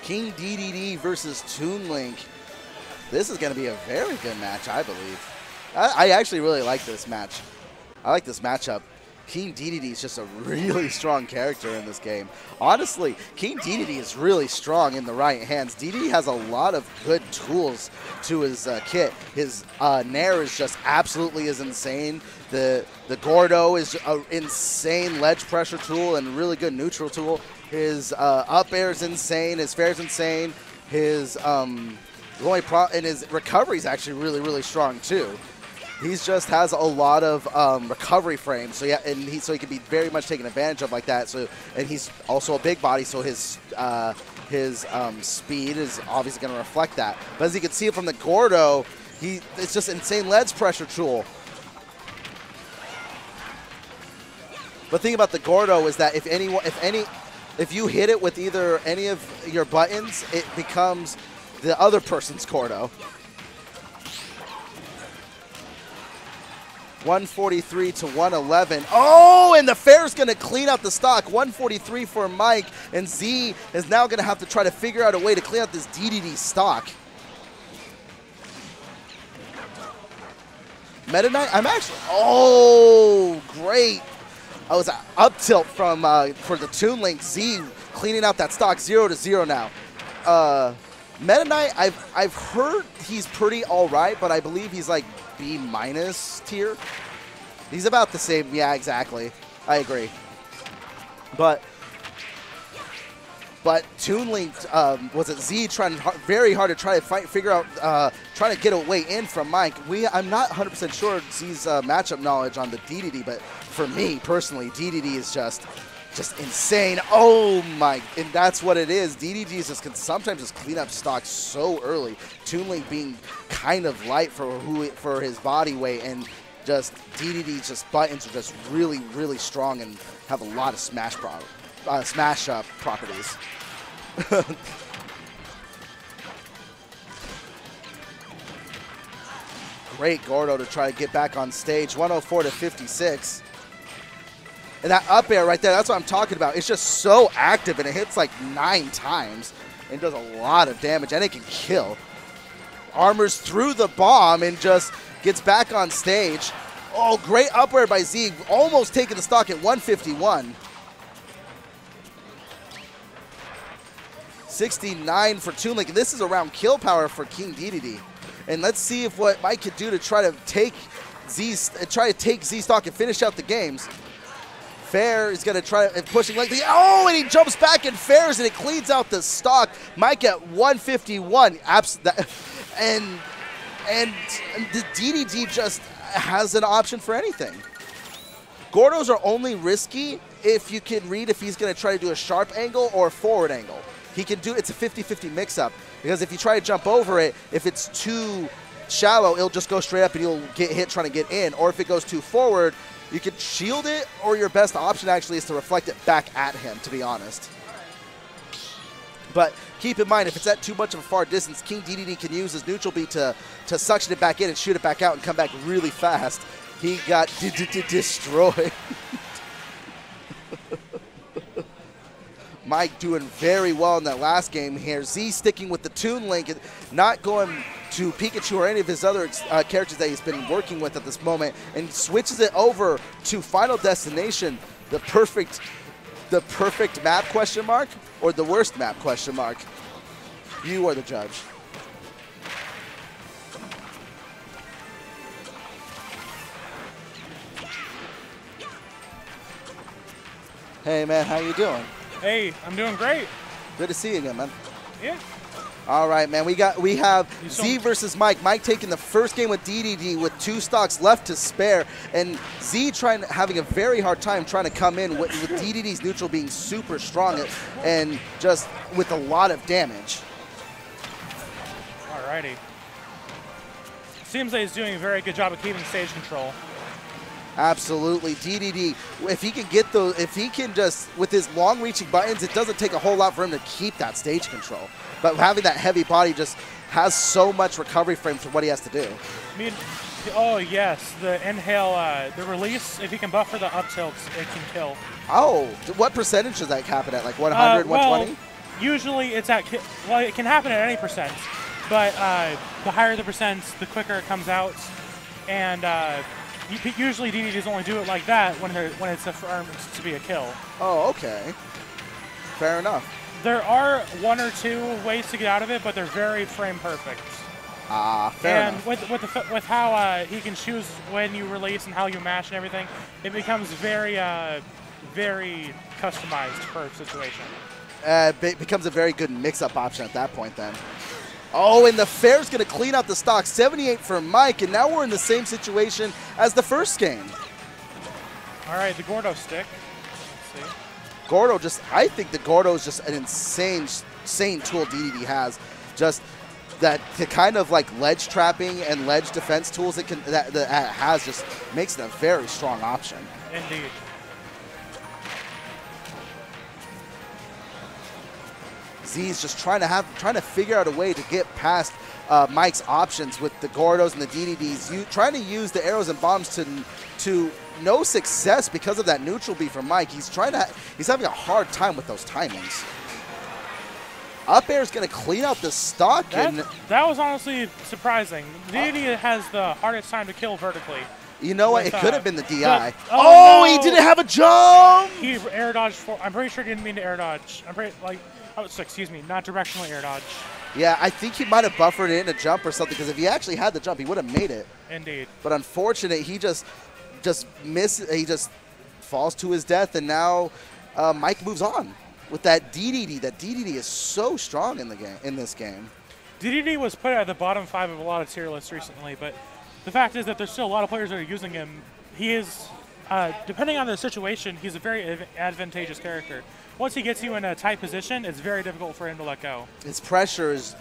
King Dedede versus Toon Link. This is going to be a very good match, I believe. I actually really like this match. I like this matchup. King Dedede is just a really strong character in this game. Honestly, King Dedede is really strong in the right hands. Dedede has a lot of good tools to his kit. His Nair is just absolutely is insane. The Gordo is an insane ledge pressure tool and really good neutral tool. His up air is insane. His fair is insane. His and his recovery is actually really, really strong too. He just has a lot of recovery frames, so yeah, and he can be very much taken advantage of like that. So, and he's also a big body, so his speed is obviously going to reflect that. But as you can see from the Gordo, it's just insane ledge pressure tool. But the thing about the Gordo is that if you hit it with either any of your buttons, it becomes the other person's Gordo. 143 to 111. Oh, and the fair's going to clean out the stock. 143 for Mike, and Z is now going to have to try to figure out a way to clean out this Dedede stock. Meta Knight, I'm actually, oh, great. I was up tilt from for the Toon Link. Z cleaning out that stock 0-0 now. Meta Knight, I've heard he's pretty all right, but I believe he's like B- tier. He's about the same. Yeah, exactly. I agree. But Toon Link, was it Z trying very hard to try to figure out, trying to get a way in from Mike. I'm not 100% sure Z's matchup knowledge on the Dedede, but for me personally, Dedede is just insane. Oh my, and that's what it is. Dedede can sometimes just clean up stocks so early. Toon Link being kind of light for his body weight, and just Dedede's just buttons are just really, really strong and have a lot of smash properties. Great Gordo to try to get back on stage. 104 to 56. And that up air right there, that's what I'm talking about. It's just so active, and it hits like 9 times and does a lot of damage, and it can kill. Armors through the bomb and just gets back on stage. Oh, great up air by Z, almost taking the stock at 151. 69 for Toon Link. This is around kill power for King Dedede. And let's see if what Mike could do to try to take Z stock and finish out the games. Fair is going to try pushing like oh, and he jumps back and fairs, and it cleans out the stock. Mike at 151. And the Dedede just has an option for anything. Gordos are only risky if you can read if he's going to try to do a sharp angle or a forward angle. He can do, it's a 50-50 mix-up, because if you try to jump over it, if it's too shallow, it'll just go straight up and you'll get hit trying to get in. Or if it goes too forward, you can shield it, or your best option actually is to reflect it back at him, to be honest. But keep in mind, if it's at too much of a far distance, King Dedede can use his neutral beat to suction it back in and shoot it back out and come back really fast. He got destroyed. Mike doing very well in that last game here. Z sticking with the Toon Link, not going to Pikachu or any of his other characters that he's been working with at this moment, and switches it over to Final Destination, the perfect map question mark, or the worst map question mark. You are the judge. Hey man, how you doing? Hey, I'm doing great. Good to see you again, man. Yeah. All right, man. We have Z versus Mike. Mike taking the first game with Dedede with 2 stocks left to spare, and Z having a very hard time trying to come in with Dedede's neutral being super strong and just with a lot of damage. Alrighty. Seems like he's doing a very good job of keeping stage control. Absolutely. Dedede, if he can get those, if he can just, with his long-reaching buttons, it doesn't take a whole lot for him to keep that stage control. But having that heavy body just has so much recovery frame for what he has to do. I mean, oh yes, the inhale, the release, if he can buffer the up tilts, it can kill. Oh, what percentage does that happen at? Like 100, 120? usually it's at, well, it can happen at any percent, but the higher the percent, the quicker it comes out. And usually DDDs only do it like that when it's affirmed to be a kill. Oh, okay. Fair enough. There are 1 or 2 ways to get out of it, but they're very frame perfect. Fair enough. And with how he can choose when you release and how you mash and everything, it becomes very, very customized per situation. It becomes a very good mix-up option at that point then. Oh, and the Fair's going to clean out the stock. 78 for Mike, and now we're in the same situation as the first game. All right, the Gordo stick. Let's see. Gordo I think the Gordo is just an insane tool DDD has. Just that the kind of like ledge trapping and ledge defense tools that has just makes it a very strong option. Indeed. Z's just trying to figure out a way to get past Mike's options with the Gordos and the DDDs. Trying to use the arrows and bombs to no success because of that neutral B from Mike. He's having a hard time with those timings. Up air is going to clean out the stock. That was honestly surprising. DDD has the hardest time to kill vertically. You know what? It could have been the DI. No. He didn't have a jump. He air dodged. I'm pretty sure he didn't mean to air dodge. Excuse me, not directional air dodge. Yeah, I think he might have buffered in a jump or something, because if he actually had the jump, he would have made it. Indeed. But unfortunate, he just misses. He just falls to his death, and now Mike moves on with that DDD. That DDD is so strong in this game. DDD was put at the bottom 5 of a lot of tier lists recently, but the fact is that there's still a lot of players that are using him. He is, depending on the situation, he's a very advantageous character. Once he gets you in a tight position, it's very difficult for him to let go. His pressure is